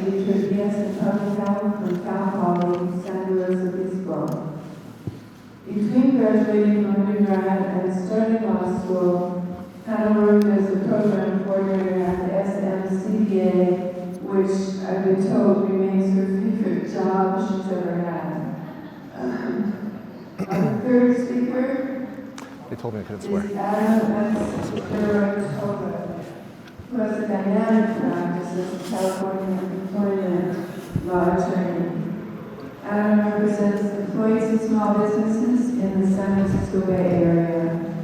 featured guest in public health from Cal Poly, San Luis Obispo. Between graduating from undergrad and starting law school, Adam worked as a program coordinator at the SMCBA, which I've been told remains her favorite job she's ever had. Our third speaker They told me I couldn't swear. is Adam Juratovac, who has a dynamic practice as a California employment law attorney. Adam represents employees and small businesses in the San Francisco Bay Area.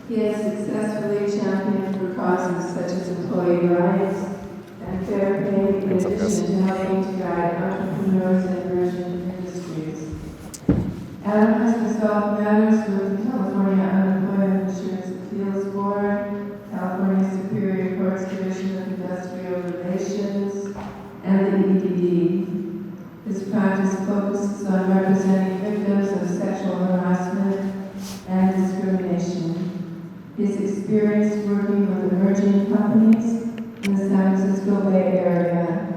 He has successfully championed for causes such as employee rights and fair pay, in addition to helping to guide entrepreneurs in emerging industries. Adam has resolved matters with the California Unemployment Insurance Appeals Board, California Superior Court's Division of Industrial Relations, and the EDD. His practice focuses on representing victims of sexual harassment and discrimination. His experience working with emerging companies in the San Francisco Bay Area.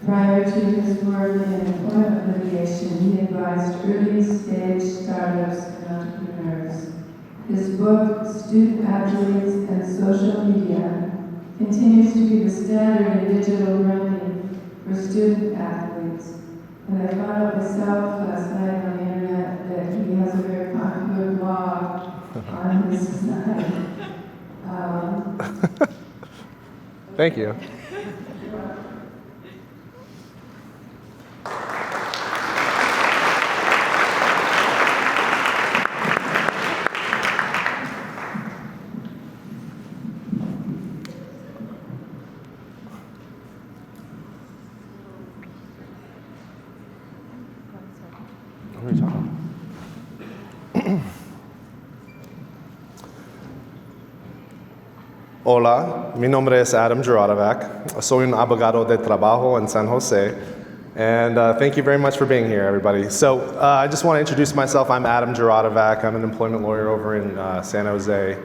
Prior to his work in employment litigation, he advised early-stage startups and entrepreneurs. His book, Student Athletes and Social Media, continues to be the standard in digital learning for student athletes. And I found out myself last night on the internet that he has a very popular blog on his site. Thank you. What are you talking about? Hola, mi nombre es Adam Juratovac. Soy un abogado de trabajo en San Jose. And thank you very much for being here, everybody. So I just want to introduce myself. I'm Adam Juratovac. I'm an employment lawyer over in San Jose.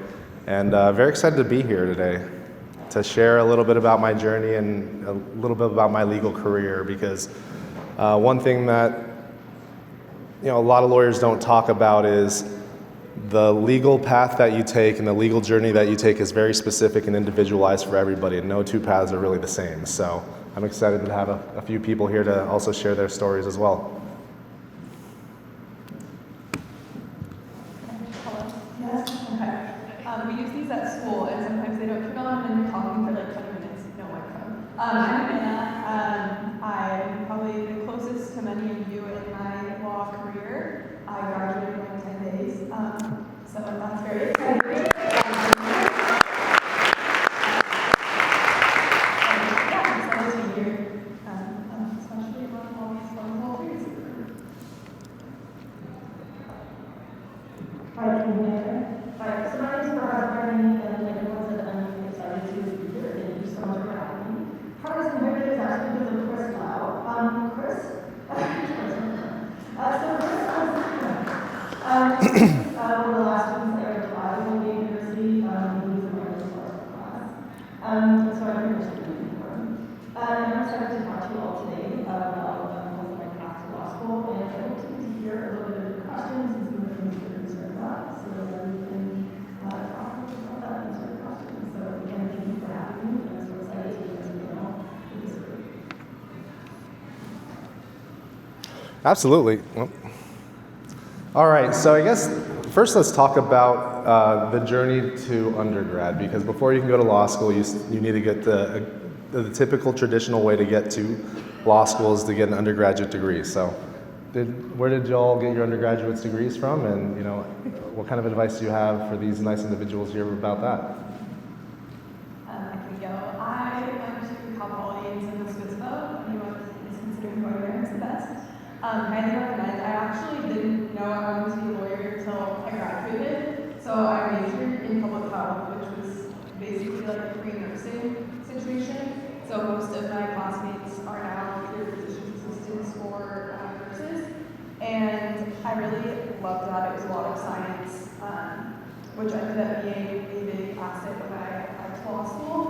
And very excited to be here today to share a little bit about my journey and a little bit about my legal career, because one thing that a lot of lawyers don't talk about is the legal path that you take and the legal journey that you take is very specific and individualized for everybody, and no two paths are really the same. So I'm excited to have a few people here to also share their stories as well. Hello. Yes. Okay. We use these at school, and sometimes they don't turn on, and you're talking for like 10 minutes, no microphone. I'm Cańada. I'm probably the closest to many of you in my law career. I graduated in like 10 days, so that's very exciting. Absolutely. Well, all right, so I guess first let's talk about the journey to undergrad, because before you can go to law school, you need to get the typical traditional way to get to law school is to get an undergraduate degree. So where did y'all get your undergraduate degrees from, and what kind of advice do you have for these nice individuals here about that? I went to Cal Poly in San Luis Obispo. Anyone is considering going there is the best. Highly recommend. I actually didn't know I wanted to be a lawyer until I graduated. So I majored in public health, which was basically like a pre-nursing situation. So most of my classmates are now either physician assistants or nurses. And I really loved that. It was a lot of science, which ended up being a big asset when I went to law school.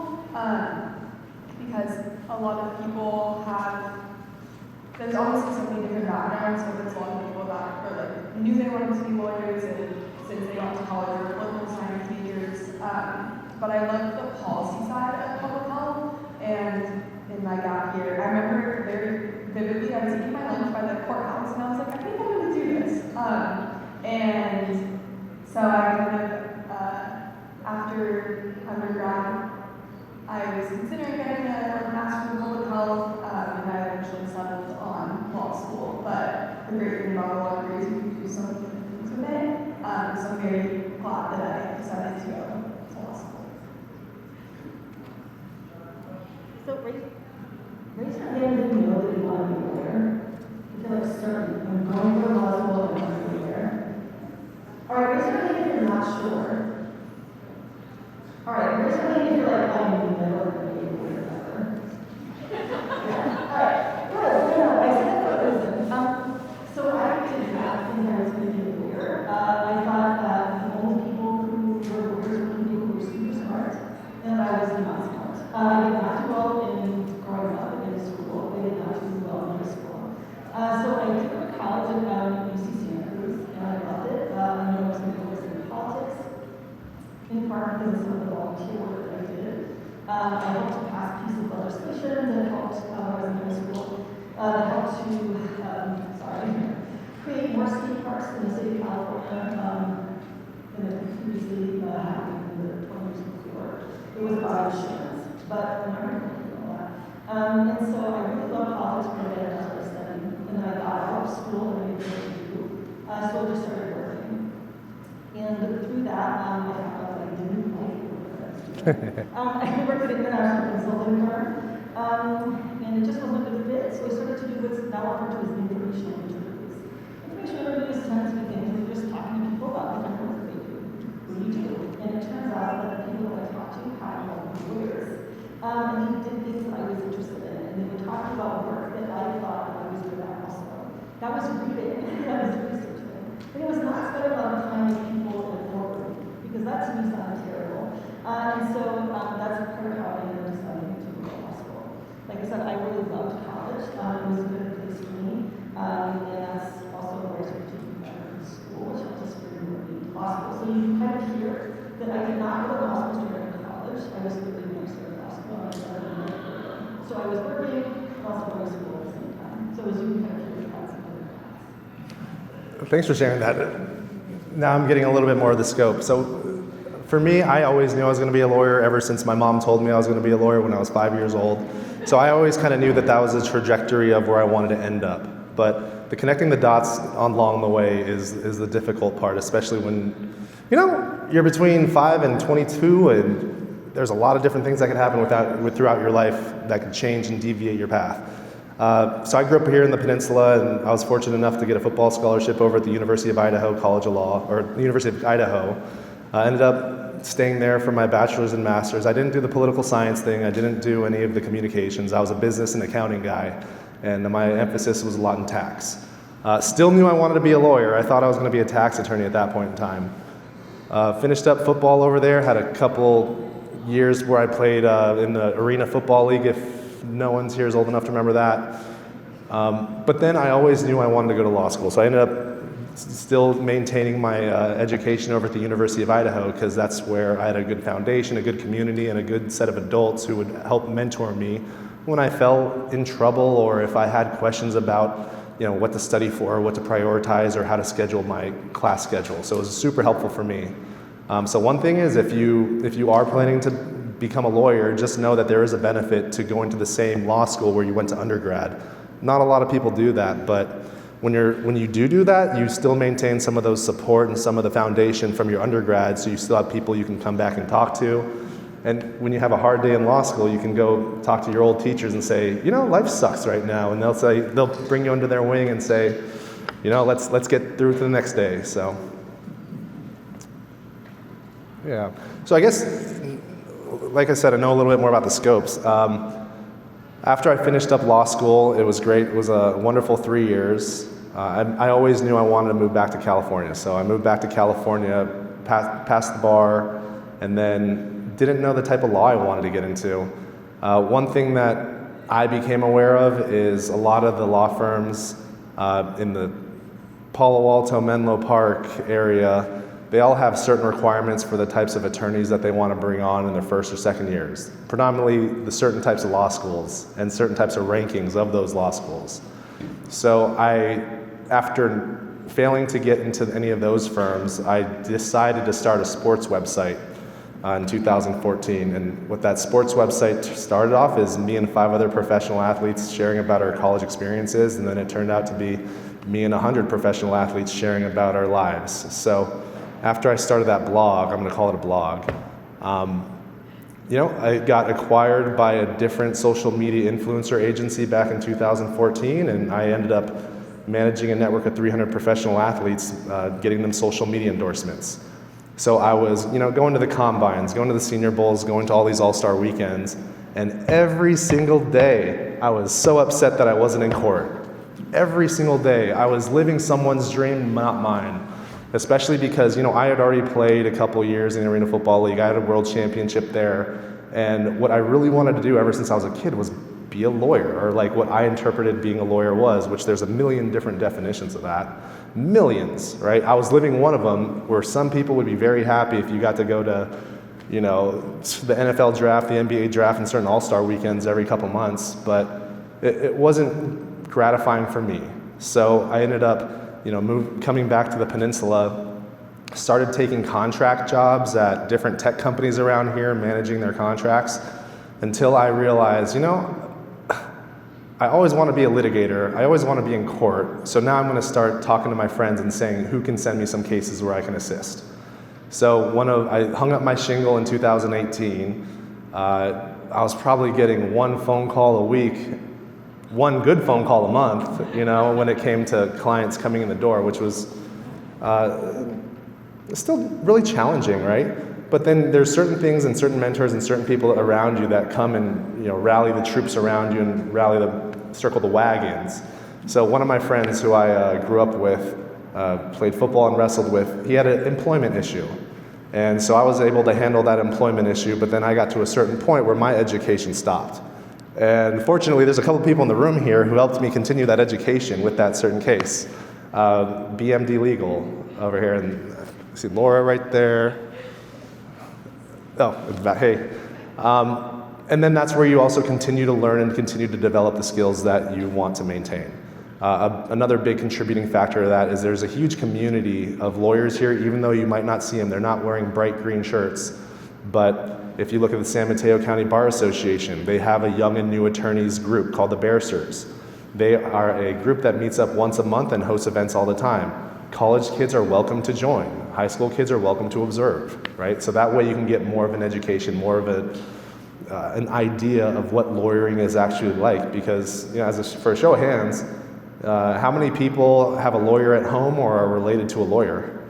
Because a lot of people have there's obviously so many different backgrounds, but there's a lot of people that are like knew they wanted to be lawyers, and since they went to college or political science majors. But I love the policy side of public health, and in my gap year, I remember very vividly, I was eating my lunch by the courthouse, and I was like, I think I'm going to do this. And so I kind of, after undergrad, I was considering getting a master's in public health, and I eventually settled on law school. But the great thing about law degrees is you can do so many different things with it. So I'm very glad that I decided to go to law school. So raise your hand if you know that you want to be a lawyer. I feel like certain. I'm going to law school and I want to be a lawyer. All right, raise your hand if you're not sure. All right, raise your hand if you're like, I'm never going to be a lawyer ever. Yeah. All right, good. No, I said that for a reason. So I did not think I was going to be a lawyer. I thought that the only people who were lawyers were people who were super smart, and I was not smart. I did not do well in growing up in school. I did not do well in high school. So I did go to college at UC Santa Cruz, and I loved it. I know I was going to focus in politics, in part because of some of the volunteer work that I did. I helped to pass pieces of legislation that helped, when I was in high school, that helped to, create more skate parks in the city of California, than it previously happened in the 20 years before. It was about insurance, but I'm not going to do all that. And so I really loved college when I started studying, and then I got out of school and I didn't know what to do. So I just started working. And through that, I found out that I didn't like the work that I was doing. I worked at an international consulting firm, and it just wasn't a good fit, so I started to do what's now referred to as informational interviews. Informational interviews tend to be things where you're just talking to people about the kind of work that they do. What do you do? And it turns out that the people that I talked to had all these lawyers. And they did things that I was interested in, and they would talk about work that I thought I was good at also. That was reading, that was researching. And it was not spending a lot of time with people in a courtroom, because that to me sounded terrible. And so that's part of how I ended up deciding to go to law school. Like I said, I really loved college. It was a good place for me. And that's also where I started to do better in school, which helped us bring me to law school. So you kind of hear that I did not go to law school straight out of college. I was 30 when I started law school, and I started in my career. So I was working, also going to school at the same time. So as you kind of hear about some other paths. Thanks for sharing that. Now I'm getting a little bit more of the scope. So for me, I always knew I was going to be a lawyer ever since my mom told me I was going to be a lawyer when I was 5 years old. So I always kind of knew that that was the trajectory of where I wanted to end up. But the connecting the dots along the way is the difficult part, especially when, you're between 5 and 22, and there's a lot of different things that can happen throughout your life that could change and deviate your path. So I grew up here in the peninsula, and I was fortunate enough to get a football scholarship over at the University of Idaho College of Law, or the University of Idaho. I ended up staying there for my bachelor's and master's. I didn't do the political science thing. I didn't do any of the communications. I was a business and accounting guy, and my emphasis was a lot in tax. Still knew I wanted to be a lawyer. I thought I was going to be a tax attorney at that point in time. Finished up football over there, had a couple years where I played in the Arena Football League, if no one's here is old enough to remember that. But then I always knew I wanted to go to law school, so I ended up still maintaining my education over at the University of Idaho, because that's where I had a good foundation, a good community, and a good set of adults who would help mentor me when I fell in trouble, or if I had questions about what to study for, or what to prioritize, or how to schedule my class schedule. So it was super helpful for me. So one thing is, if you are planning to become a lawyer, just know that there is a benefit to going to the same law school where you went to undergrad. Not a lot of people do that, but when you do that, you still maintain some of those support and some of the foundation from your undergrad, so you still have people you can come back and talk to. And when you have a hard day in law school, you can go talk to your old teachers and say, life sucks right now, and they'll bring you under their wing and say, let's get through to the next day. So, yeah. So I guess, like I said, I know a little bit more about the scopes. After I finished up law school, it was great. It was a wonderful 3 years. I always knew I wanted to move back to California, so I moved back to California, passed the bar, and then didn't know the type of law I wanted to get into. One thing that I became aware of is a lot of the law firms in the Palo Alto, Menlo Park area, they all have certain requirements for the types of attorneys that they want to bring on in their first or second years. Predominantly the certain types of law schools and certain types of rankings of those law schools. So after failing to get into any of those firms, I decided to start a sports website in 2014. And what that sports website started off is me and 5 other professional athletes sharing about our college experiences, and then it turned out to be me and 100 professional athletes sharing about our lives. So after I started that blog, I'm going to call it a blog, I got acquired by a different social media influencer agency back in 2014, and I ended up managing a network of 300 professional athletes, getting them social media endorsements. So I was, going to the combines, going to the Senior Bowls, going to all these all-star weekends, and every single day I was so upset that I wasn't in court. Every single day I was living someone's dream, not mine. Especially because, I had already played a couple years in the Arena Football League. I had a world championship there. And what I really wanted to do ever since I was a kid was be a lawyer, or like what I interpreted being a lawyer was, which there's a million different definitions of that. Millions, right? I was living one of them where some people would be very happy if you got to go to, the NFL draft, the NBA draft, and certain all-star weekends every couple months, but it wasn't gratifying for me. So I ended up coming back to the peninsula, started taking contract jobs at different tech companies around here, managing their contracts, until I realized, I always want to be a litigator. I always want to be in court. So now I'm going to start talking to my friends and saying, who can send me some cases where I can assist? So I hung up my shingle in 2018. I was probably getting one phone call a week, one good phone call a month, when it came to clients coming in the door, which was still really challenging, right? But then there's certain things and certain mentors and certain people around you that come and rally the troops around you and circle the wagons. So one of my friends who I grew up with, played football and wrestled with, he had an employment issue. And so I was able to handle that employment issue, but then I got to a certain point where my education stopped. And fortunately, there's a couple people in the room here who helped me continue that education with that certain case. BMD Legal over here, and I see Laura right there. Hey. And then that's where you also continue to learn and continue to develop the skills that you want to maintain. Another big contributing factor to that is there's a huge community of lawyers here, even though you might not see them. They're not wearing bright green shirts, but if you look at the San Mateo County Bar Association, they have a young and new attorneys group called the Bearsers. They are a group that meets up once a month and hosts events all the time. College kids are welcome to join. High school kids are welcome to observe, right? So that way you can get more of an education, more of an idea of what lawyering is actually like. Because, for a show of hands, how many people have a lawyer at home or are related to a lawyer?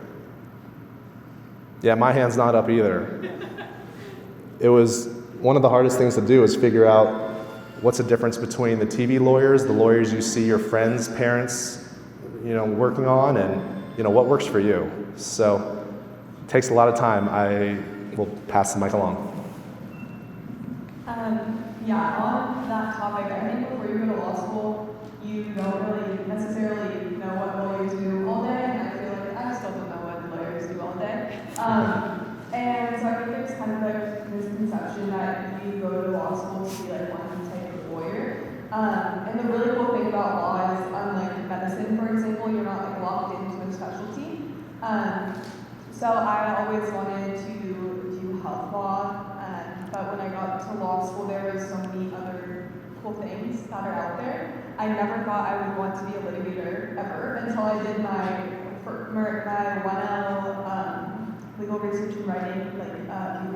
Yeah, my hand's not up either. It was one of the hardest things to do is figure out what's the difference between the TV lawyers, the lawyers you see your friends, parents, working on, and what works for you. So it takes a lot of time. I will pass the mic along. On that topic, I think before you go to law school, you don't really necessarily know what lawyers do all day, and I feel like I still don't know what lawyers do all day. And so I think there's kind of like this misconception that you go to law school to be like one type of lawyer. And the really cool thing about law is, unlike medicine, for example, you're not like locked into a specialty. So I always wanted to do health law, but when I got to law school, there was so many other cool things that are out there. I never thought I would want to be a litigator ever until I did my 1L legal research and writing,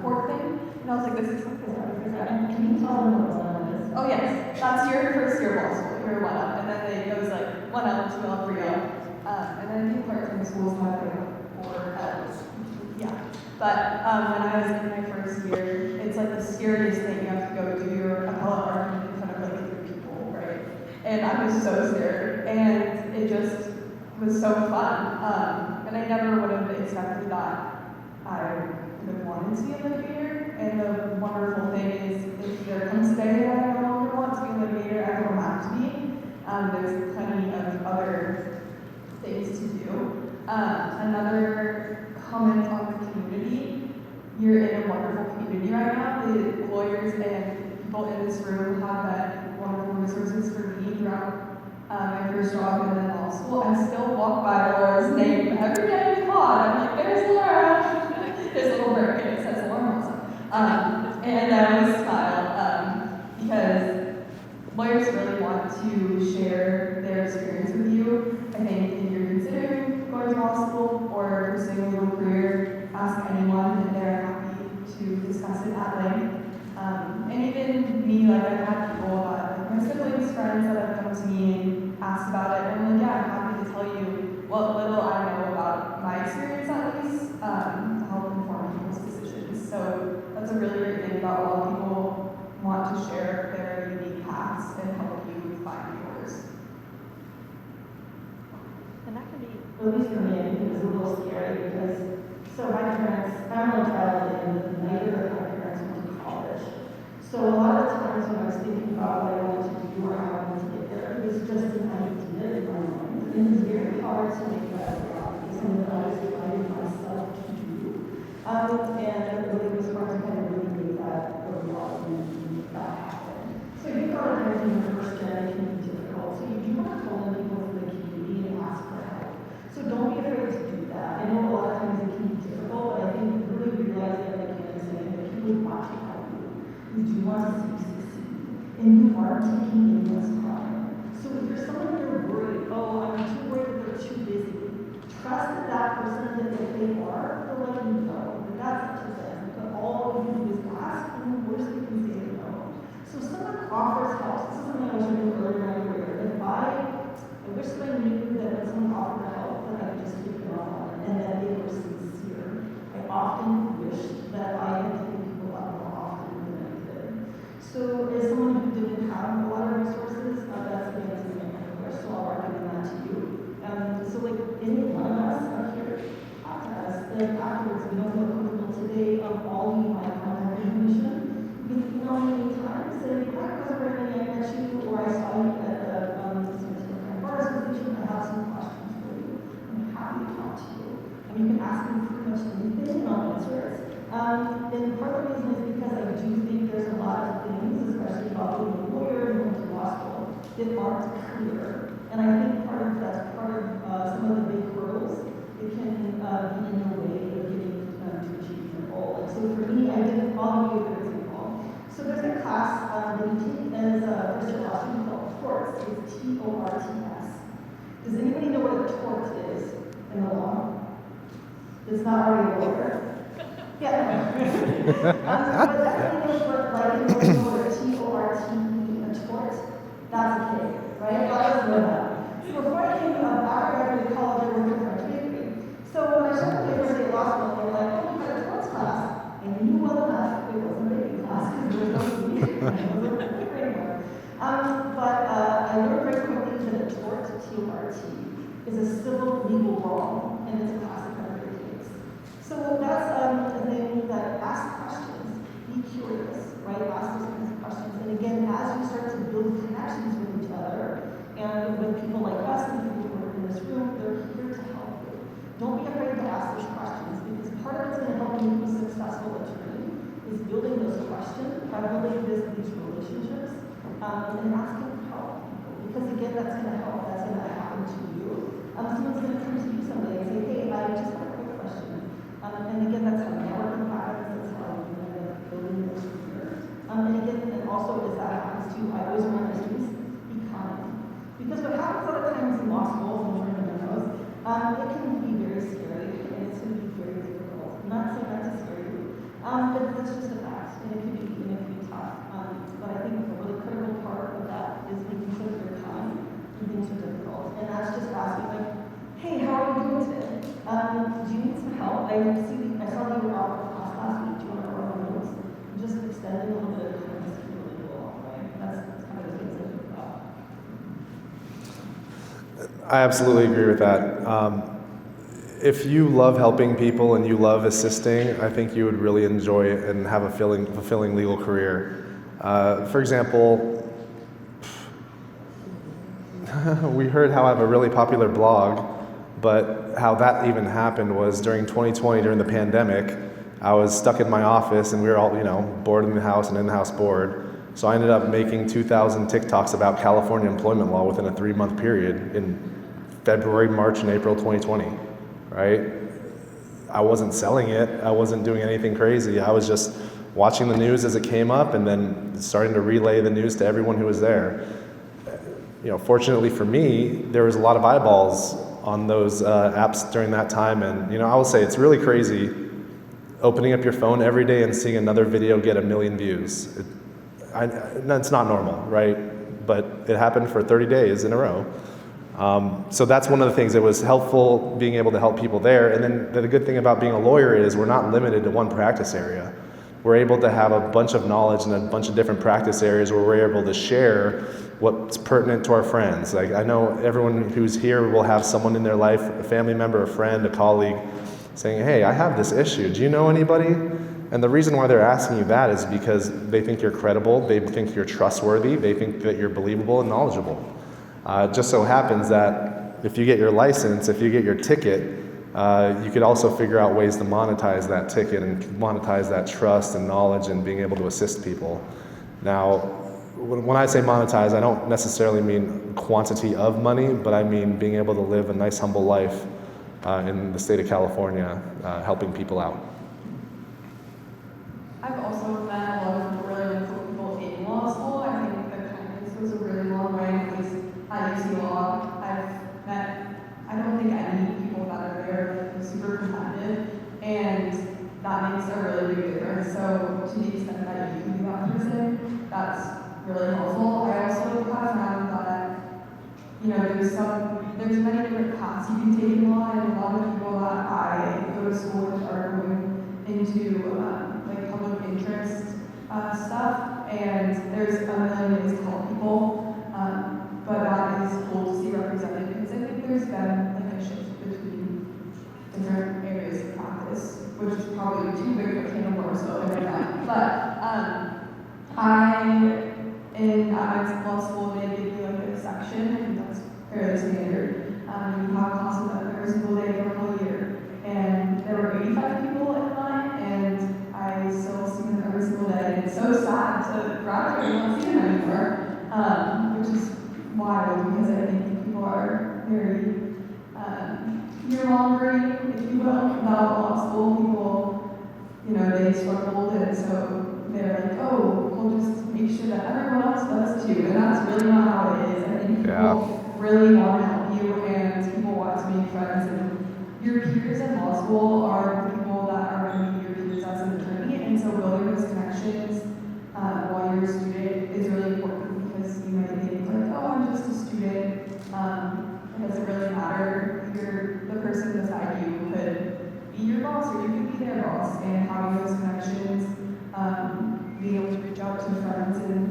court thing, and I was like, this is something that Can you tell them what that is? Oh yes, that's your first year of law school, your 1L, and then it goes like 1L, 2L, 3L, and then I think part-time schools have like 4Ls. Yeah, but when I was in my first year, it's like the scariest thing. You have to go do your appellate argument in front of like 3 people, right? And I was so scared, and it just was so fun. And I never would have expected that I would have wanted to be a litigator. And the wonderful thing is, if there comes a day that I no longer want want to be a litigator, I don't have to be. There's plenty of other things to do. Another comment on the community. You're in a wonderful community right now. The lawyers and people in this room have been wonderful resources for me throughout my first job and then law school. I still walk by Laura's name every day in the quad. I'm like, there's Laura. There's a little brick and it says Laura Wilson. And I always smile because lawyers really want to share their experience with you. I think if you're considering going to law school or pursuing a legal career, ask anyone and they're happy to discuss it at length. And even me, like I've had people, like my siblings, friends that have come to me and asked about it, and I'm like, yeah, I'm happy to tell you what little I know about my experience at least, to help inform people's decisions. So that's a really great thing about a lot of people want to share their unique paths and help you find yours. And that can be, at least for me, I think it was a little scary because, so my parents, I'm a child and neither of my parents went to college. So a lot of the times when I was thinking about what I wanted to do or how I wanted to get there, it was just an idea in my mind. And it was very hard to make that a reality, something that I was inviting myself to do. And it really was hard to kind of really make that a reality and make that happen. So you got to imagine the first gen, it can be difficult. So you do want to call in people from the community and ask for help. So don't be afraid to do that. I know a lot of times it can be difficult, but I think really realizing, like Cańada saying, that people want to help you. You do want to see you succeed. And you are taking anyone's time. So if you're someone you're worried, oh, I'm too worried that they're too busy, trust that person that if they are, they'll let you know. But that's up to them. But all you do is ask, and the worst they can say is no. So if someone offers help, this is something I was doing earlier in my career. If I wish that I knew that when someone offered help, that I could just take it on and that they were sincere. I often wished that I had taken people up more often than I did. So as someone who didn't have a lot of resources, that's again something I wish, so I'll recommend that to you. So like any one of us up here, talk to us. Then afterwards, we don't feel comfortable today of all you might contact information. You can email me anytime, say, hi, President, I met you, or I saw you at the bar association, I have some questions for you. I'm happy to talk to you. And you can ask me pretty much anything, and I'll answer it. And part of the reason is because I do think there's a lot of things, especially about being a lawyer and going to law school, that aren't clear. And I think that's part of some of the big hurdles. It can be in the way of getting to achieve your goal. And so for me, I did follow you a good example. So there's a class that you take as a first year law student called torts. It's T-O-R-T-S. Does anybody know what a tort is in the law? It's not already a lawyer. Yeah. But that is what, like, you know what a T-O-R-T-E, a tort, that's a kid, right? I doesn't know that. So before I came after I graduated college, I worked at French bakery. So when I started the University of Law School, they were like, oh, you got a torts class. And you knew well enough it wasn't a baking class because there was no food. It wasn't a framework. But I learned very quickly that a tort, T-O-R-T, is a civil legal wrong, and it's a classic under case. So that's a thing that ask questions, be curious, right? Ask those kinds of questions. And again, as you start to build connections with each other, and with people like us and people who are in this room, they're here to help you. Don't be afraid to ask those questions, because part of what's going to help you be a successful attorney is building those questions, primarily these relationships, and asking for help. Because again, that's going to help. That's going to happen to you. Someone's going to come to you someday and say, hey, I just have a quick question. And again, that's how networking happens. That's how you end up building those careers. And again, and also as that happens too, I always remind my students, be kind. Because what happens a lot of times in law school, when you're in memos, it can be very scary and it's going to be very difficult. I'm not saying that to scare you, but it's just a fact, and it can be tough. But I think a really critical part of that is making sure that you're kind when things are difficult. And that's just asking, like, hey, how are you doing today? Do you need some help? I saw that you were out for class last week. Do you want to borrow my notes? And just extending a little bit of kindness can really go a long way. That's kind of the things I think about. I absolutely agree with that. If you love helping people and you love assisting, I think you would really enjoy it and have a fulfilling legal career. For example, we heard how I have a really popular blog, but how that even happened was during 2020, during the pandemic. I was stuck in my office and we were all, bored in the house and in-the-house bored. So I ended up making 2,000 TikToks about California employment law within a 3-month period in February, March, and April 2020, right? I wasn't selling it. I wasn't doing anything crazy. I was just watching the news as it came up and then starting to relay the news to everyone who was there. Fortunately for me, there was a lot of eyeballs on those apps during that time. And, I will say it's really crazy opening up your phone every day and seeing another video get 1 million views. It's not normal, right? But it happened for 30 days in a row. So that's one of the things that was helpful, being able to help people there. And then the good thing about being a lawyer is we're not limited to one practice area. We're able to have a bunch of knowledge in a bunch of different practice areas where we're able to share what's pertinent to our friends. Like, I know everyone who's here will have someone in their life, a family member, a friend, a colleague, saying, hey, I have this issue. Do you know anybody? And the reason why they're asking you that is because they think you're credible, they think you're trustworthy, they think that you're believable and knowledgeable. It just so happens that if you get your license, if you get your ticket, you could also figure out ways to monetize that ticket and monetize that trust and knowledge and being able to assist people. Now, when I say monetize, I don't necessarily mean quantity of money, but I mean being able to live a nice, humble life in the state of California, helping people out. I've also met a lot of really cool people in law school. I think the kindness goes a really long way, because at UC Law, I don't think any people that are there are super competitive, and that makes a really big difference. So to the extent that you can be that person, that's really helpful. I also have found that, there's many different paths you can take in law, and a lot of people that I go to school with are going into public interest stuff, and there's a million ways to help people, but that is cool to see represented, because I think there's been a shift between different areas of practice, which is probably too big of a can of worms to open right now. But in law school, they give you a section, and that's fairly standard. You have classes every single day for a whole year, and there were 85 people in mine, and I still see them every single day, and it's so sad to graduate and not see them anymore, which is wild, because I think people are very fear-mongering, if you will, about law school. People, they struggled, and so they're like, oh, we'll just make sure that everyone else does too, and that's really not how it is. I think people really want to help you, and people want to make friends, and your peers in law school are the people that are going to be your peers as an attorney, and so building those connections while you're a student is really important, because you might think oh, I'm just a student, it doesn't really matter. The person beside you could be your boss, or you could be their boss, and having those connections, being able to reach out to friends and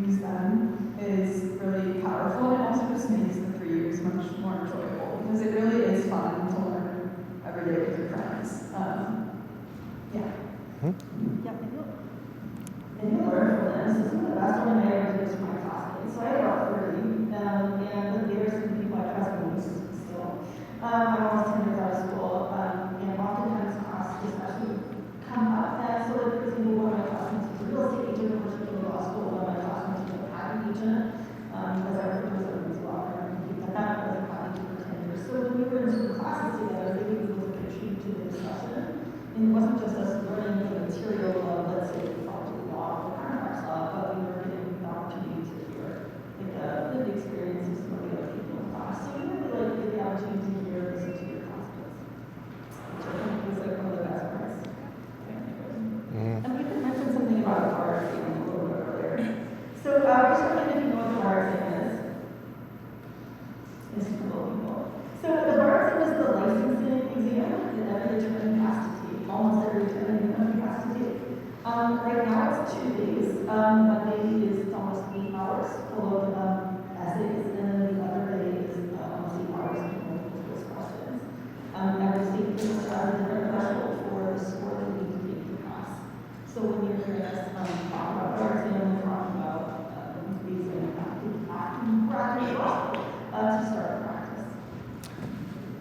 use them is really powerful, and also just makes the 3 years much more enjoyable, because it really is fun to learn every day with your friends. And you learn from them. So some of the best one I ever did was my classmates. So I had about 30, and there's some people I trust the most still. I'm almost 10 years out of school, and oftentimes class especially come up that sort of, for example, one of my classmates was a real estate agent, which I law school, one of my classmates was a patent agent.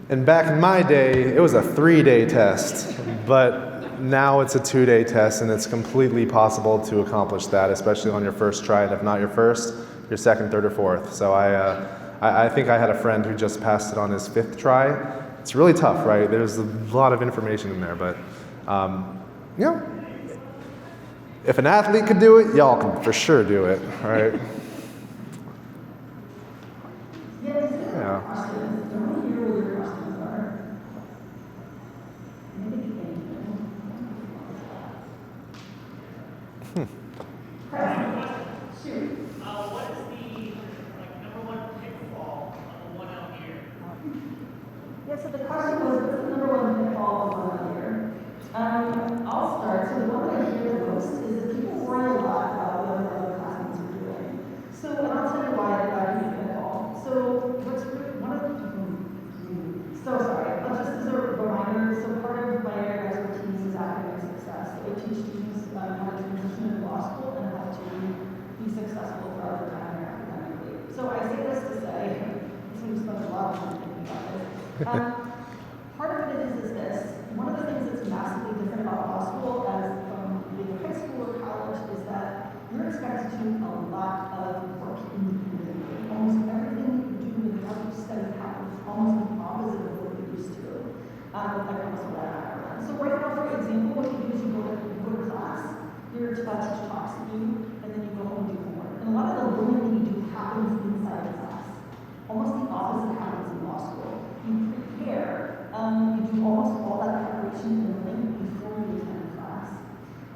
And back in my day, it was a 3-day test, but now it's a 2-day test, and it's completely possible to accomplish that, especially on your first try, and if not your first, your second, third, or fourth. So I think I had a friend who just passed it on his 5th try. It's really tough, right? There's a lot of information in there, but you know, if an athlete could do it, y'all can for sure do it, right? Yeah. What is the number one pitfall of a 1 out here? Yeah, so the question was, what's the number one pitfall of one out here? I'll start. So the one that I hear the most is that people worry a lot about what other classmates are doing. So, and I'll tell you why that is a pitfall. So what's one of the, so sorry, but just as a reminder, so part of my area of expertise is academic success. So I teach students how to transition into law school and how to be successful throughout their time here academically. So I say this to say, we spend a lot of time thinking about this. Part of it is this. One of the things that's massively different about law school as from being a high school or college is that you're expected to do a lot of work independently. Almost everything you do and how you study happens almost the opposite of what you're used to. Like comes from that background. So right now, for example, what you do is you go to class, your teacher talks to you, and then you go home and do homework. And a lot of the learning that you do happens inside the class. Almost the opposite happens in law school. You prepare, you do almost all that preparation and learning before you attend class.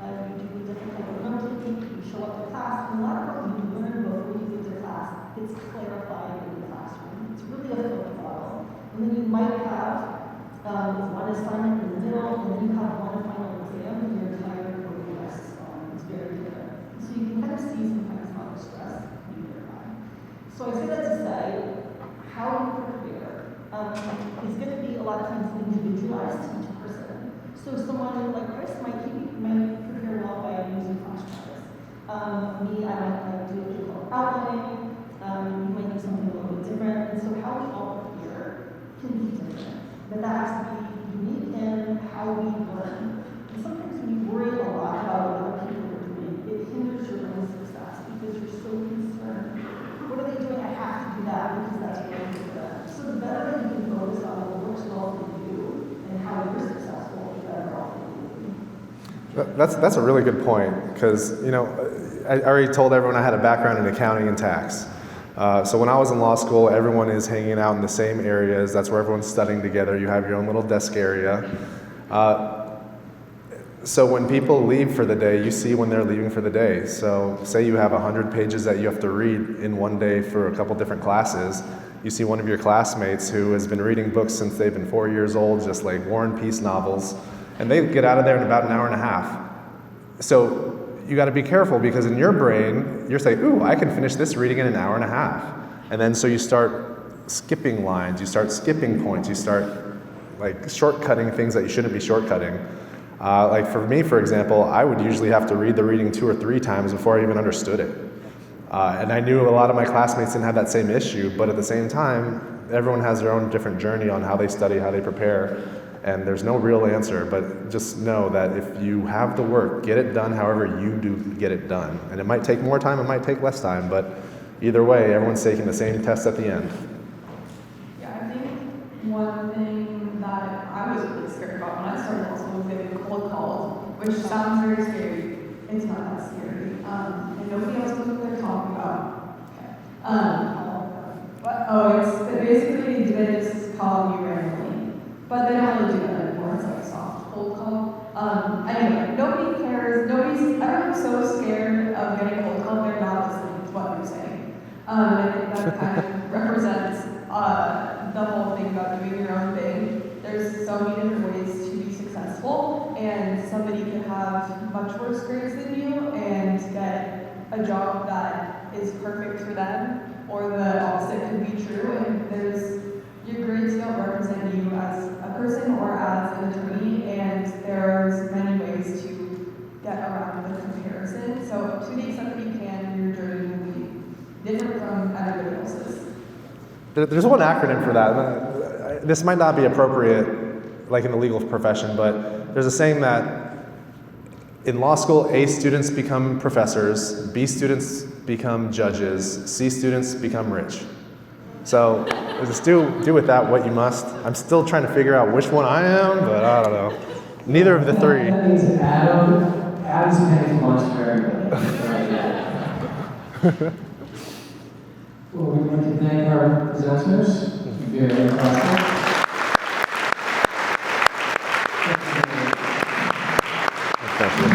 You do different type of note taking, you show up to class, and a lot of what you learn before you get to class gets clarified in the classroom. It's really a flip model. And then you might have one assignment in the middle, and then you have one final exam, and your entire program rests on. It's very different. So you can kind of see sometimes how the stress can be very high. So I say that to say, how you prepare is going to be a lot of times individualized to each person. So someone like Chris might prepare well by using flashcards. Me, I might do a thing called outlining. You might do something a little bit different. And so how we all prepare can be different. But that has to be unique in how we learn. And sometimes when you worry a lot about what other people are doing, it hinders your own success because you're so concerned. What are they doing? I have to do that because that's what I'm good at. So the better that you can focus on what works well for you and how you're successful, the better off you'll be. That's a really good point, because you know, I already told everyone I had a background in accounting and tax. So when I was in law school, everyone is hanging out in the same areas. That's where everyone's studying together. You have your own little desk area. So when people leave for the day, you see when they're leaving for the day. So say you have 100 pages that you have to read in one day for a couple different classes. You see one of your classmates who has been reading books since they've been 4 years old, just like War and Peace novels, and they get out of there in about an hour and a half. So you got to be careful, because in your brain, you're saying, ooh, I can finish this reading in an hour and a half. And then so you start skipping lines, you start skipping points, you start like shortcutting things that you shouldn't be shortcutting. Like for me, for example, I would usually have to read the reading 2 or 3 times before I even understood it. And I knew a lot of my classmates didn't have that same issue, but at the same time, everyone has their own different journey on how they study, how they prepare, and there's no real answer. But just know that if you have the work, get it done however you do get it done. And it might take more time, it might take less time, but either way, everyone's taking the same test at the end. Yeah, I think one thing that I was really scared about when I started law school was getting cold calls, which sounds very scary. It's not that scary. And nobody else knows what they're talking about. Okay. It's basically they just call you randomly. But they don't really do that anymore. It's like a soft cold call. Anyway, nobody cares. Everyone's so scared of getting cold called, they're not listening to what you're saying. I think that kind of represents the whole thing about doing your own thing. There's so many different ways to be successful, and somebody can have much worse grades than you and get a job that is perfect for them, or the opposite could be true. And your grades don't represent you as a person or as an attorney, and there's many ways to get around the comparison. So to the extent that you can, your journey will be different from everybody else's. There's one acronym for that. this might not be appropriate, like in the legal profession, but there's a saying that in law school, A students become professors, B students become judges, C students become rich. So just do with that what you must. I'm still trying to figure out which one I am, but I don't know. Neither of the three. That means Adam's paying much very good right now. Well, we'd like to thank our presenters. Very impressive. Thank you.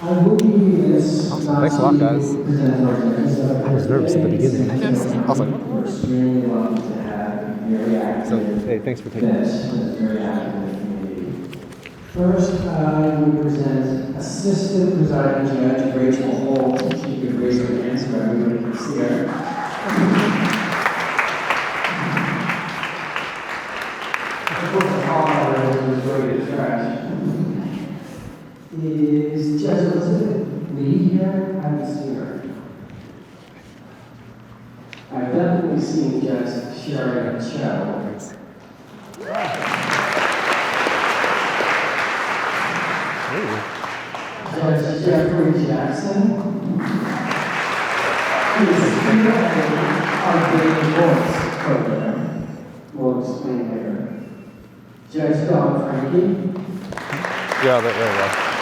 I will give you this. Thanks a lot, guys. I was nervous at the beginning. I was like, We're extremely lucky to have very active. so, hey, thanks for taking This is very active in the community. First, I would present Assistant Presiding Judge Rachel Holt. If you could raise your hand so everybody can see her. Is Judge Elizabeth Lee here? I haven't seen her. I've definitely seen Judge Sharon Cho. Judge Jeffrey Jackson. He's here our Daily Voice program. We'll explain later. Judge Don Frankie. Yeah, there we go.